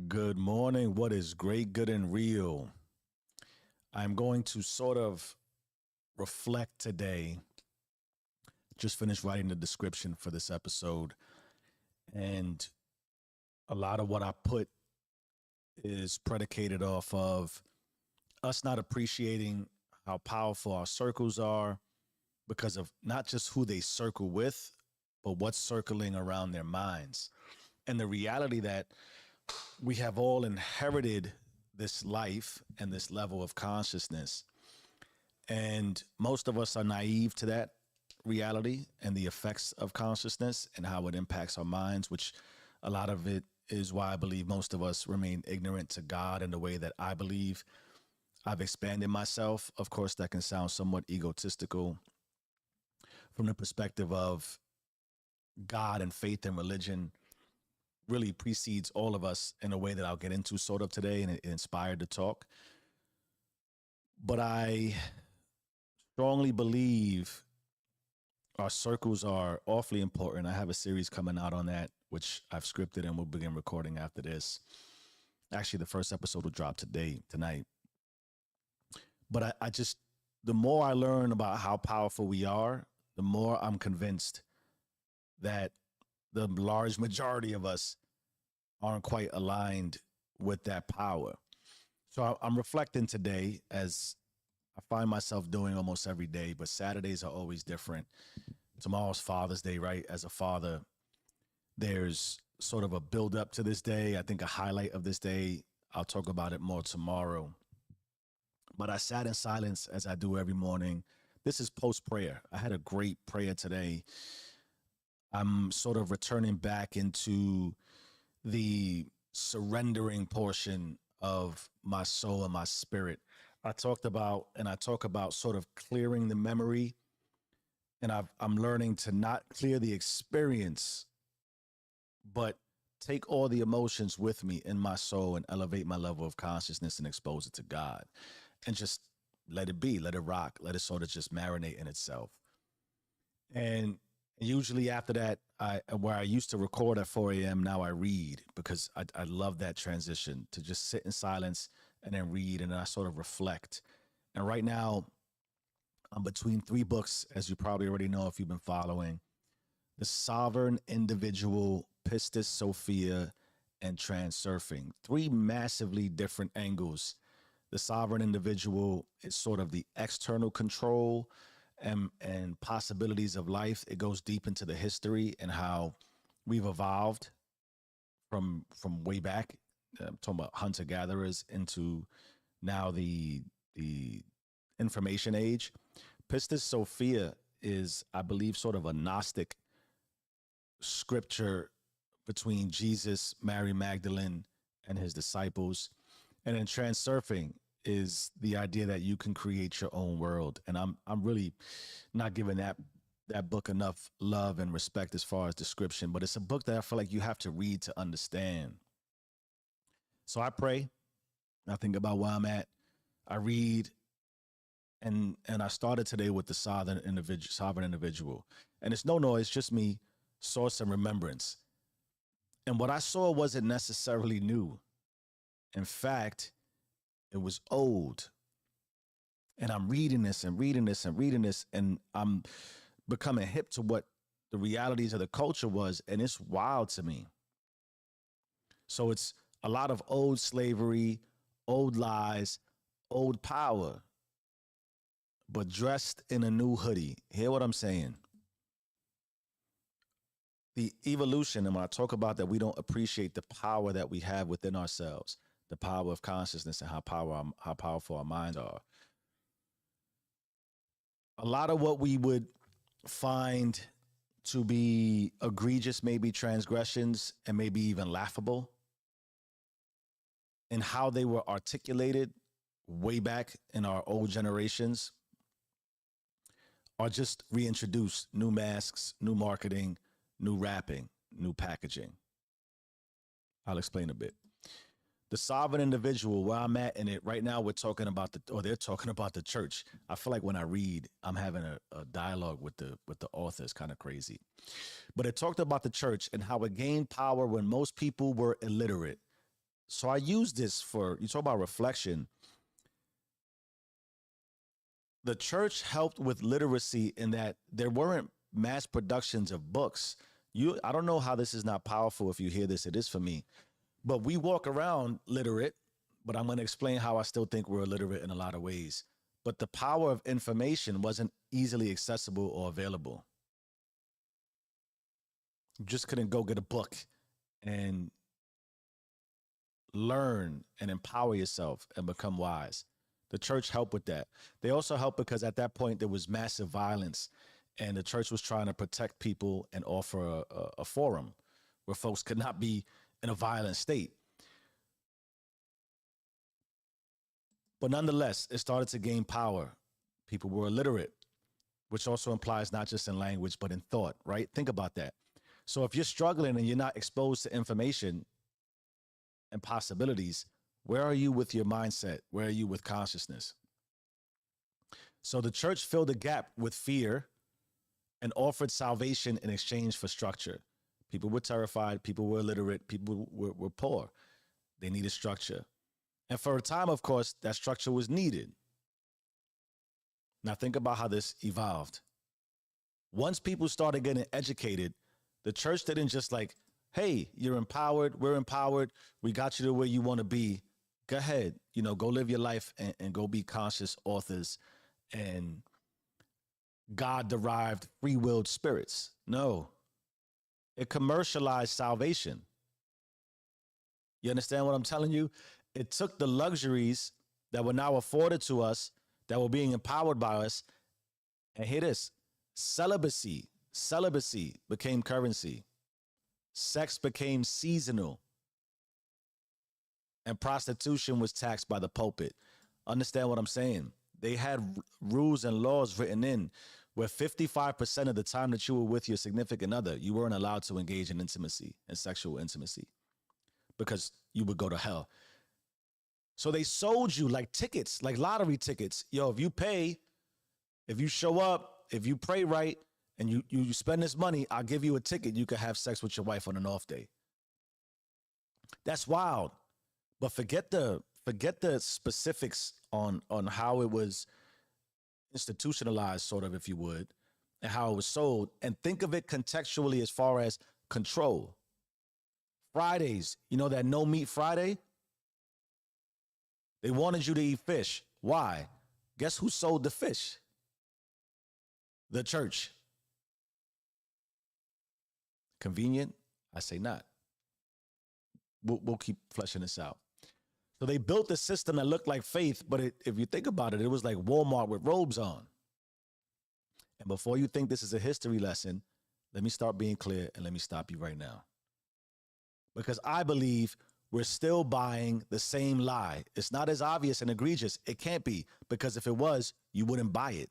Good morning. What is great, good, and real? I'm going to sort of reflect today. Just finished writing the description for this episode, and a lot of what I put is predicated off of us not appreciating how powerful our circles are because of not just who they circle with, but what's circling around their minds. And the reality that we have all inherited this life and this level of consciousness. And most of us are naive to that reality and the effects of consciousness and how it impacts our minds, which a lot of it is why I believe most of us remain ignorant to God in the way that I believe I've expanded myself. Of course, that can sound somewhat egotistical from the perspective of God and faith and religion really precedes all of us in a way that I'll get into sort of today, and it inspired the talk. But I strongly believe our circles are awfully important. I have a series coming out on that, which I've scripted and we'll begin recording after this. Actually, the first episode will drop tonight. But I just, the more I learn about how powerful we are, the more I'm convinced that the large majority of us aren't quite aligned with that power. So I'm reflecting today, as I find myself doing almost every day, but Saturdays are always different. Tomorrow's Father's Day, right? As a father, there's sort of a build up to this day. I think a highlight of this day, I'll talk about it more tomorrow. But I sat in silence as I do every morning. This is post prayer. I had a great prayer today. I'm sort of returning back into the surrendering portion of my soul and my spirit. I talk about sort of clearing the memory, and I'm learning to not clear the experience, but take all the emotions with me in my soul and elevate my level of consciousness and expose it to God, and just let it be, let it rock, let it sort of just marinate in itself. And usually after that, where I used to record at 4 a.m., now I read, because I love that transition to just sit in silence and then read, and then I sort of reflect. And right now, I'm between three books, as you probably already know if you've been following: The Sovereign Individual, Pistis Sophia, and Transurfing. Three massively different angles. The Sovereign Individual is sort of the external control and possibilities of life. It goes deep into the history and how we've evolved from way back. I'm talking about hunter gatherers into now the information age. Pistis Sophia is, I believe, sort of a Gnostic scripture between Jesus, Mary Magdalene, and his disciples. And then Transurfing is the idea that you can create your own world. And I'm really not giving that book enough love and respect as far as description, but it's a book that I feel like you have to read to understand. So I pray, I think about where I'm at, I read, and I started today with the sovereign individual. And it's no noise, just me, source and remembrance. And what I saw wasn't necessarily new. In fact, it was old. And I'm reading this and reading this and reading this, and I'm becoming hip to what the realities of the culture was, and it's wild to me. So it's a lot of old slavery, old lies, old power, but dressed in a new hoodie. Hear what I'm saying? The evolution, and when I talk about that, we don't appreciate the power that we have within ourselves, the power of consciousness, and how powerful our minds are. A lot of what we would find to be egregious, maybe transgressions, and maybe even laughable, in how they were articulated way back in our old generations, are just reintroduced. New masks, new marketing, new wrapping, new packaging. I'll explain a bit. The sovereign individual, where I'm at in it right now, they're talking about the church. I feel like when I read, I'm having a dialogue with the author. It's kind of crazy. But it talked about the church and how it gained power when most people were illiterate. So I use this for, you talk about reflection. The church helped with literacy in that there weren't mass productions of books. I don't know how this is not powerful. If you hear this, it is for me. But we walk around literate, but I'm going to explain how I still think we're illiterate in a lot of ways. But the power of information wasn't easily accessible or available. You just couldn't go get a book and learn and empower yourself and become wise. The church helped with that. They also helped because at that point there was massive violence, and the church was trying to protect people and offer a forum where folks could not be in a violent state. But nonetheless, it started to gain power. People were illiterate, which also implies not just in language, but in thought, right? Think about that. So if you're struggling and you're not exposed to information and possibilities, where are you with your mindset? Where are you with consciousness? So the church filled the gap with fear and offered salvation in exchange for structure. People were terrified. People were illiterate. People were poor. They needed structure. And for a time, of course, that structure was needed. Now think about how this evolved. Once people started getting educated, the church didn't just like, hey, you're empowered, we're empowered, we got you to where you want to be. Go ahead, go live your life and go be conscious authors and God-derived free-willed spirits. No, it commercialized salvation. You understand what I'm telling you? It took the luxuries that were now afforded to us, that were being empowered by us, and hear this, celibacy became currency. Sex became seasonal. And prostitution was taxed by the pulpit. Understand what I'm saying? They had rules and laws written in where 55% of the time that you were with your significant other, you weren't allowed to engage in intimacy and sexual intimacy because you would go to hell. So they sold you like tickets, like lottery tickets. Yo, if you pay, if you show up, if you pray right, and you spend this money, I'll give you a ticket. You can have sex with your wife on an off day. That's wild. But forget the specifics on how it was institutionalized, sort of, if you would, and how it was sold. And think of it contextually as far as control. Fridays, that no meat Friday? They wanted you to eat fish. Why? Guess who sold the fish? The church. Convenient? I say not. We'll keep fleshing this out. So they built a system that looked like faith, but if you think about it, it was like Walmart with robes on. And before you think this is a history lesson, let me start being clear and let me stop you right now. Because I believe we're still buying the same lie. It's not as obvious and egregious. It can't be, because if it was, you wouldn't buy it.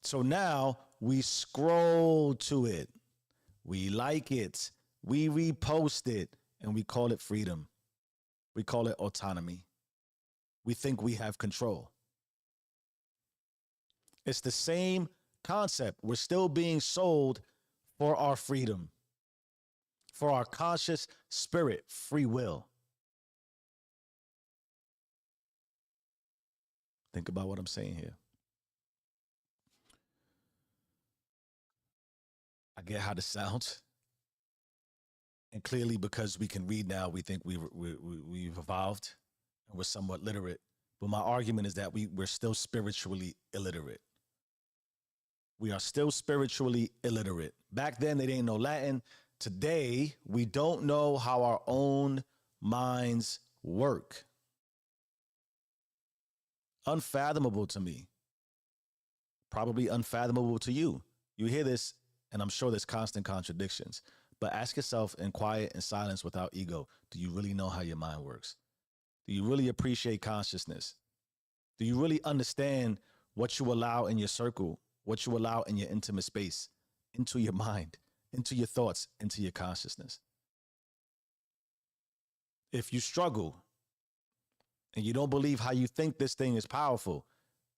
So now we scroll to it. We like it. We repost it. And we call it freedom. We call it autonomy. We think we have control. It's the same concept. We're still being sold for our freedom, for our conscious spirit, free will. Think about what I'm saying here. I get how this sounds. And clearly, because we can read now, we think we've evolved and we're somewhat literate. But my argument is that we're still spiritually illiterate. We are still spiritually illiterate. Back then, they didn't know Latin. Today, we don't know how our own minds work. Unfathomable to me. Probably unfathomable to you. You hear this, and I'm sure there's constant contradictions. But ask yourself in quiet and silence without ego, do you really know how your mind works? Do you really appreciate consciousness? Do you really understand what you allow in your circle, what you allow in your intimate space, into your mind, into your thoughts, into your consciousness? If you struggle and you don't believe how you think this thing is powerful,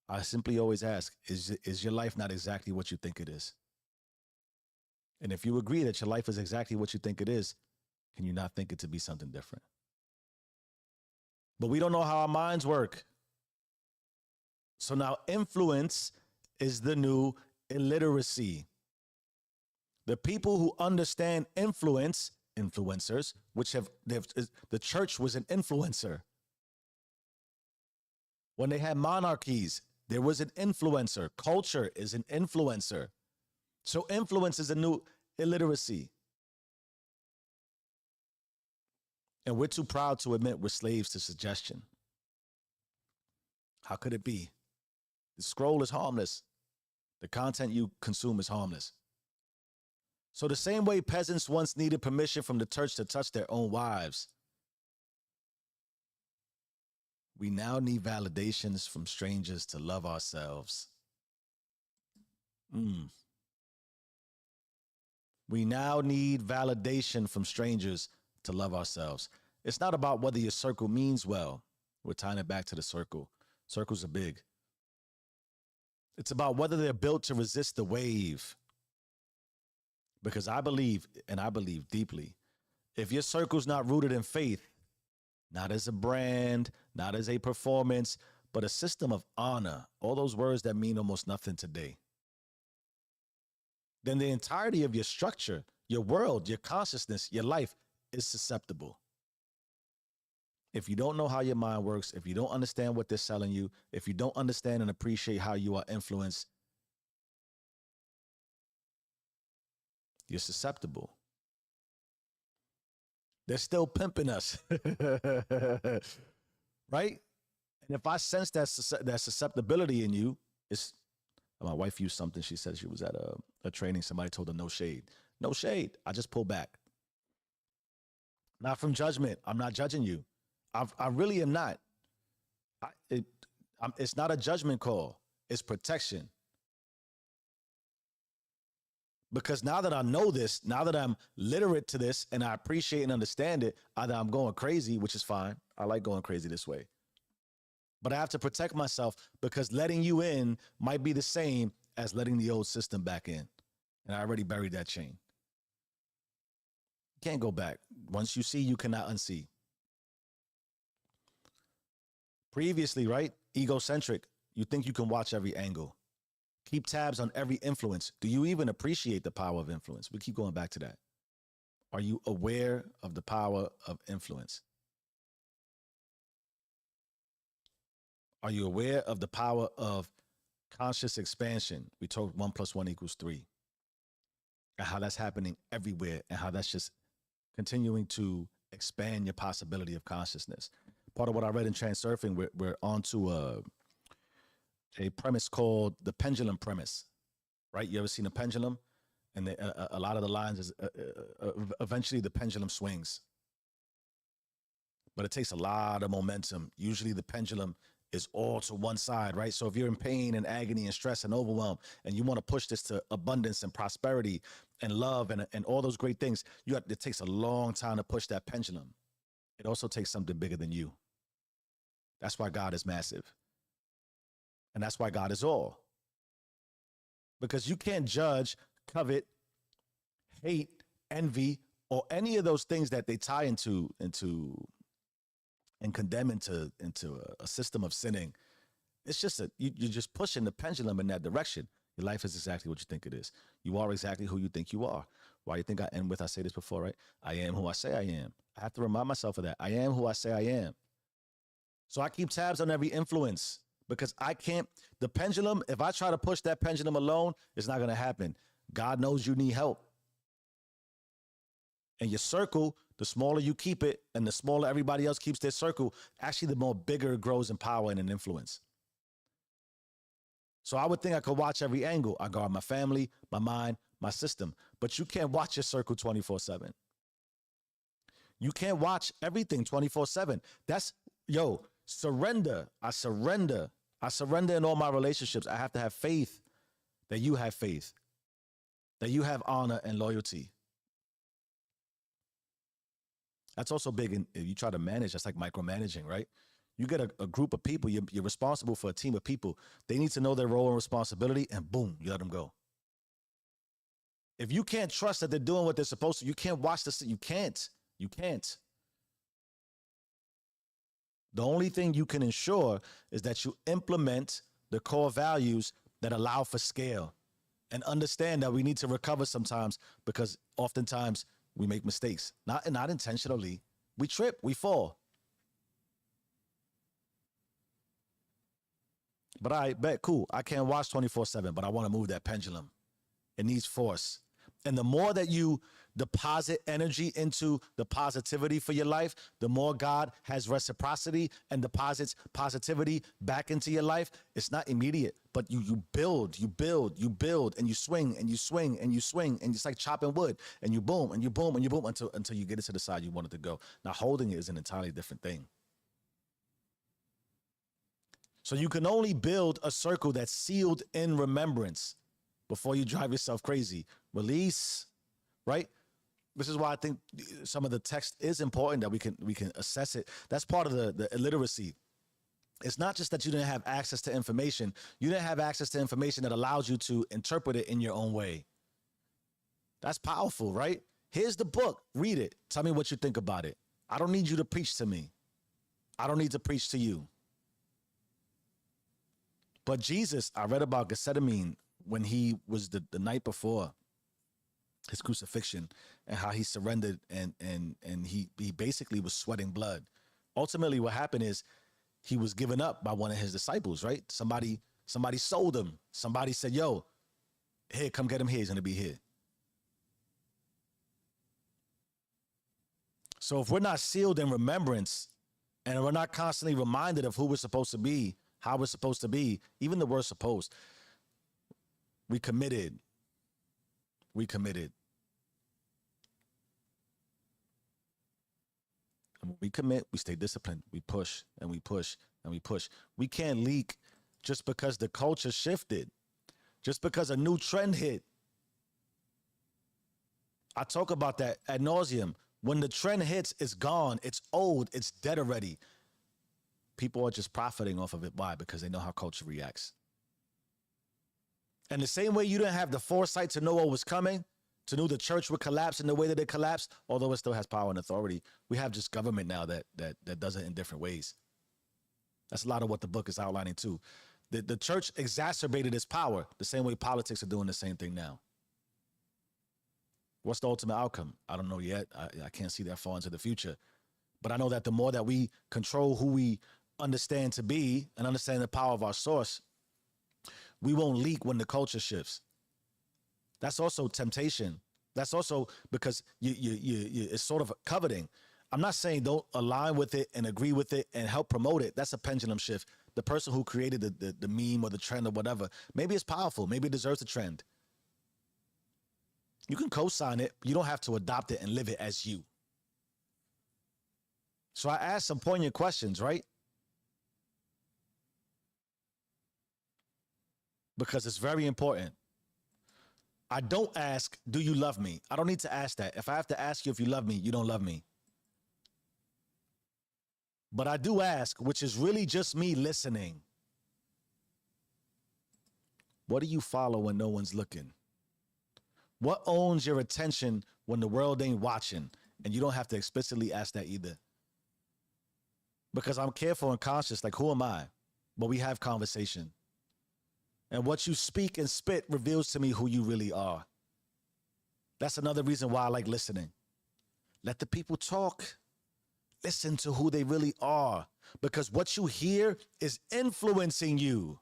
I simply always ask, is your life not exactly what you think it is? And if you agree that your life is exactly what you think it is, Can you not think it to be something different? But we don't know how our minds work. So now influence is the new illiteracy. The people who understand influence, influencers, which the church was an influencer. When they had monarchies, there was an influencer. Culture is an influencer. So influence is a new illiteracy. And we're too proud to admit we're slaves to suggestion. How could it be? The scroll is harmless. The content you consume is harmless. So the same way peasants once needed permission from the church to touch their own wives, we now need validations from strangers to love ourselves. We now need validation from strangers to love ourselves. It's not about whether your circle means well. We're tying it back to the circle. Circles are big. It's about whether they're built to resist the wave. Because I believe, and I believe deeply, if your circle's not rooted in faith, not as a brand, not as a performance, but a system of honor, all those words that mean almost nothing today, then the entirety of your structure, your world, your consciousness, your life is susceptible. If you don't know how your mind works, if you don't understand what they're selling you, if you don't understand and appreciate how you are influenced, you're susceptible. They're still pimping us, right? And if I sense that susceptibility in you, it's my wife used something. She said she was at a training. Somebody told her no shade. No shade. I just pull back. Not from judgment. I'm not judging you. I really am not. It's not a judgment call. It's protection. Because now that I know this, now that I'm literate to this and I appreciate and understand it, either I'm going crazy, which is fine. I like going crazy this way. But I have to protect myself because letting you in might be the same as letting the old system back in. And I already buried that chain. Can't go back. Once you see, you cannot unsee. Previously, right? Egocentric. You think you can watch every angle. Keep tabs on every influence. Do you even appreciate the power of influence? We keep going back to that. Are you aware of the power of influence? Are you aware of the power of conscious expansion? We told 1 + 1 = 3. And how that's happening everywhere and how that's just continuing to expand your possibility of consciousness. Part of what I read in Transurfing, we're onto a premise called the pendulum premise, right? You ever seen a pendulum? And a lot of the lines is eventually the pendulum swings. But it takes a lot of momentum. Usually the pendulum is all to one side, right? So if you're in pain and agony and stress and overwhelm and you want to push this to abundance and prosperity and love and all those great things, it takes a long time to push that pendulum. It also takes something bigger than you. That's why God is massive. And that's why God is all. Because you can't judge, covet, hate, envy, or any of those things that they tie into and condemn into a system of sinning. It's just you're just pushing the pendulum in that direction. Your life is exactly what you think it is. You are exactly who you think you are. Why do you think I end with, I say this before, right? I am who I say I am. I have to remind myself of that. I am who I say I am. So I keep tabs on every influence because I can't, the pendulum, if I try to push that pendulum alone, it's not going to happen. God knows you need help. And your circle, the smaller you keep it and the smaller everybody else keeps their circle, actually the more bigger it grows in power and in influence. So I would think I could watch every angle. I guard my family, my mind, my system. But you can't watch your circle 24/7. You can't watch everything 24/7. That's, surrender. I surrender. I surrender in all my relationships. I have to have faith that you have faith, that you have honor and loyalty. That's also big. If you try to manage, that's like micromanaging, right? You get a group of people, you're responsible for a team of people. They need to know their role and responsibility, and boom, you let them go. If you can't trust that they're doing what they're supposed to, you can't watch this. You can't. You can't. The only thing you can ensure is that you implement the core values that allow for scale and understand that we need to recover sometimes because oftentimes we make mistakes, not intentionally. We trip, we fall. But I bet, cool. I can't watch 24/7, but I want to move that pendulum. It needs force. And the more that you deposit energy into the positivity for your life, the more God has reciprocity and deposits positivity back into your life. It's not immediate, but you build, and you swing and you swing and you swing, and it's like chopping wood, and you boom and you boom and you boom until you get it to the side you want it to go. Now holding it is an entirely different thing. So you can only build a circle that's sealed in remembrance before you drive yourself crazy. Release, right? This is why I think some of the text is important, that we can assess it. That's part of the illiteracy. It's not just that you didn't have access to information. You didn't have access to information that allows you to interpret it in your own way. That's powerful, right? Here's the book. Read it. Tell me what you think about it. I don't need you to preach to me. I don't need to preach to you. But Jesus, I read about Gethsemane when he was the night before his crucifixion, and how he surrendered, and he basically was sweating blood. Ultimately, what happened is he was given up by one of his disciples, right? Somebody sold him. Somebody said, yo, here, come get him here. He's going to be here. So if we're not sealed in remembrance and we're not constantly reminded of who we're supposed to be, how we're supposed to be, even the word supposed, we committed. We committed. And when we commit, we stay disciplined. We push and we push and we push. We can't leak just because the culture shifted, just because a new trend hit. I talk about that ad nauseum. When the trend hits, it's gone. It's old. It's dead already. People are just profiting off of it. Why? Because they know how culture reacts. And the same way you didn't have the foresight to know what was coming, to know the church would collapse in the way that it collapsed, although it still has power and authority, we have just government now that does it in different ways. That's a lot of what the book is outlining too. The church exacerbated its power the same way politics are doing the same thing now. What's the ultimate outcome? I don't know yet. I can't see that far into the future. But I know that the more that we control who we understand to be and understand the power of our source, we won't leak when the culture shifts. That's also temptation. That's also because it's sort of coveting. I'm not saying don't align with it and agree with it and help promote it. That's a pendulum shift. The person who created the meme or the trend or whatever, maybe it's powerful. Maybe it deserves a trend. You can co-sign it. You don't have to adopt it and live it as you. So I asked some poignant questions, right? Because it's very important. I don't ask, do you love me? I don't need to ask that. If I have to ask you if you love me, you don't love me. But I do ask, which is really just me listening. What do you follow when no one's looking? What owns your attention when the world ain't watching? And you don't have to explicitly ask that either. Because I'm careful and conscious, like, who am I? But we have conversation. And what you speak and spit reveals to me who you really are. That's another reason why I like listening. Let the people talk. Listen to who they really are. Because what you hear is influencing you.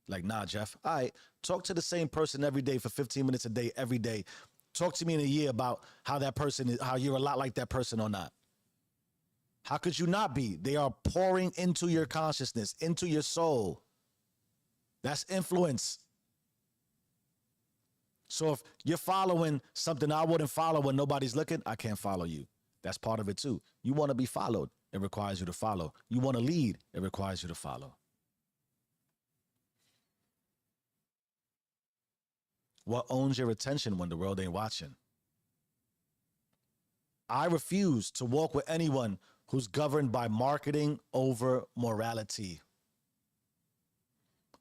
Like, nah, Jeff, all right, talk to the same person every day for 15 minutes a day, every day. Talk to me in a year about how that person is, how you're a lot like that person or not. How could you not be? They are pouring into your consciousness, into your soul. That's influence. So if you're following something I wouldn't follow when nobody's looking, I can't follow you. That's part of it too. You want to be followed, it requires you to follow. You want to lead, it requires you to follow. What owns your attention when the world ain't watching? I refuse to walk with anyone who's governed by marketing over morality.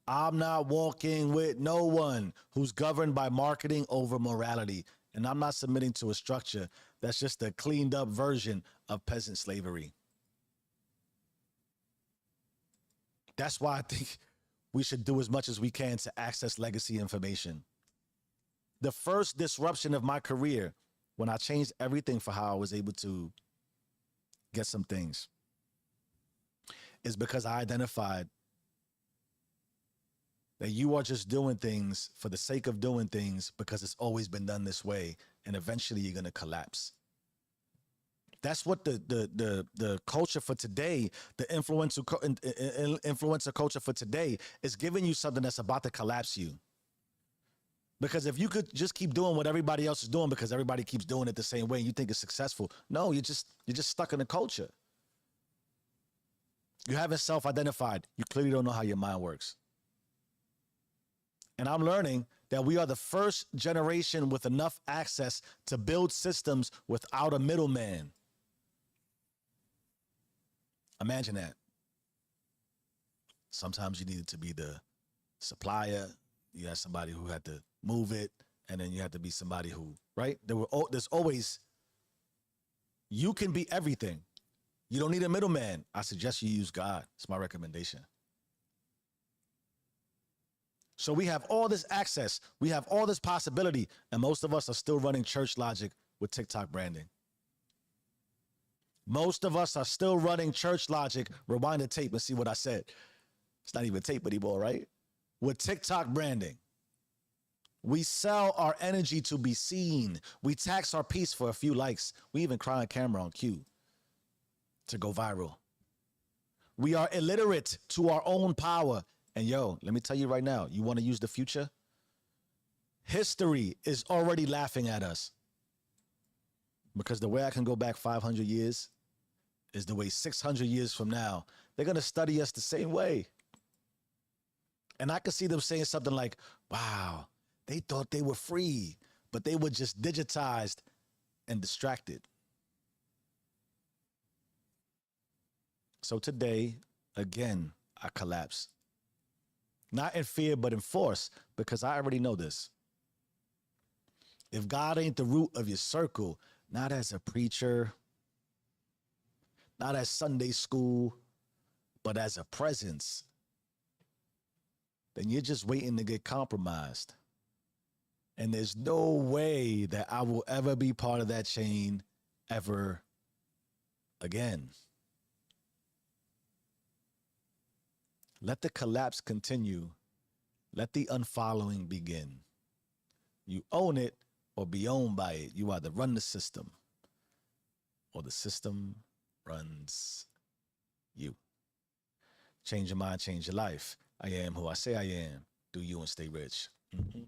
I'm not walking with no one who's governed by marketing over morality. And I'm not submitting to a structure That's just a cleaned up version of peasant slavery. That's why I think we should do as much as we can to access legacy information. The first disruption of my career, when I changed everything for how I was able to get some things, is because I identified that you are just doing things for the sake of doing things because it's always been done this way, and eventually you're going to collapse. That's what the culture for today, the influencer culture for today, is giving you something that's about to collapse you. Because if you could just keep doing what everybody else is doing because everybody keeps doing it the same way and you think it's successful, no, you're just stuck in the culture. You haven't self-identified. You clearly don't know how your mind works. And I'm learning that we are the first generation with enough access to build systems without a middleman. Imagine that. Sometimes you needed to be the supplier. You had somebody who had to move it, and then you had to be somebody who, right? There's always, you can be everything. You don't need a middleman. I suggest you use God. It's my recommendation. So we have all this access. We have all this possibility, and most of us are still running church logic with TikTok branding. Most of us are still running church logic. Rewind the tape and see what I said. It's not even tape anymore, right? With TikTok branding. We sell our energy to be seen. We tax our peace for a few likes. We even cry on camera on cue to go viral. We are illiterate to our own power. And yo, let me tell you right now, you want to use the future? History is already laughing at us. Because the way I can go back 500 years is the way 600 years from now, they're going to study us the same way. And I could see them saying something like, wow, they thought they were free, but they were just digitized and distracted. So today, again, I collapse. Not in fear, but in force, because I already know this. If God ain't the root of your circle, not as a preacher, not as Sunday school, but as a presence, then you're just waiting to get compromised. And there's no way that I will ever be part of that chain ever again. Let the collapse continue. Let the unfollowing begin. You own it or be owned by it. You either run the system or the system runs you. Change your mind, change your life. I am who I say I am. Do you and stay rich. Mm-hmm.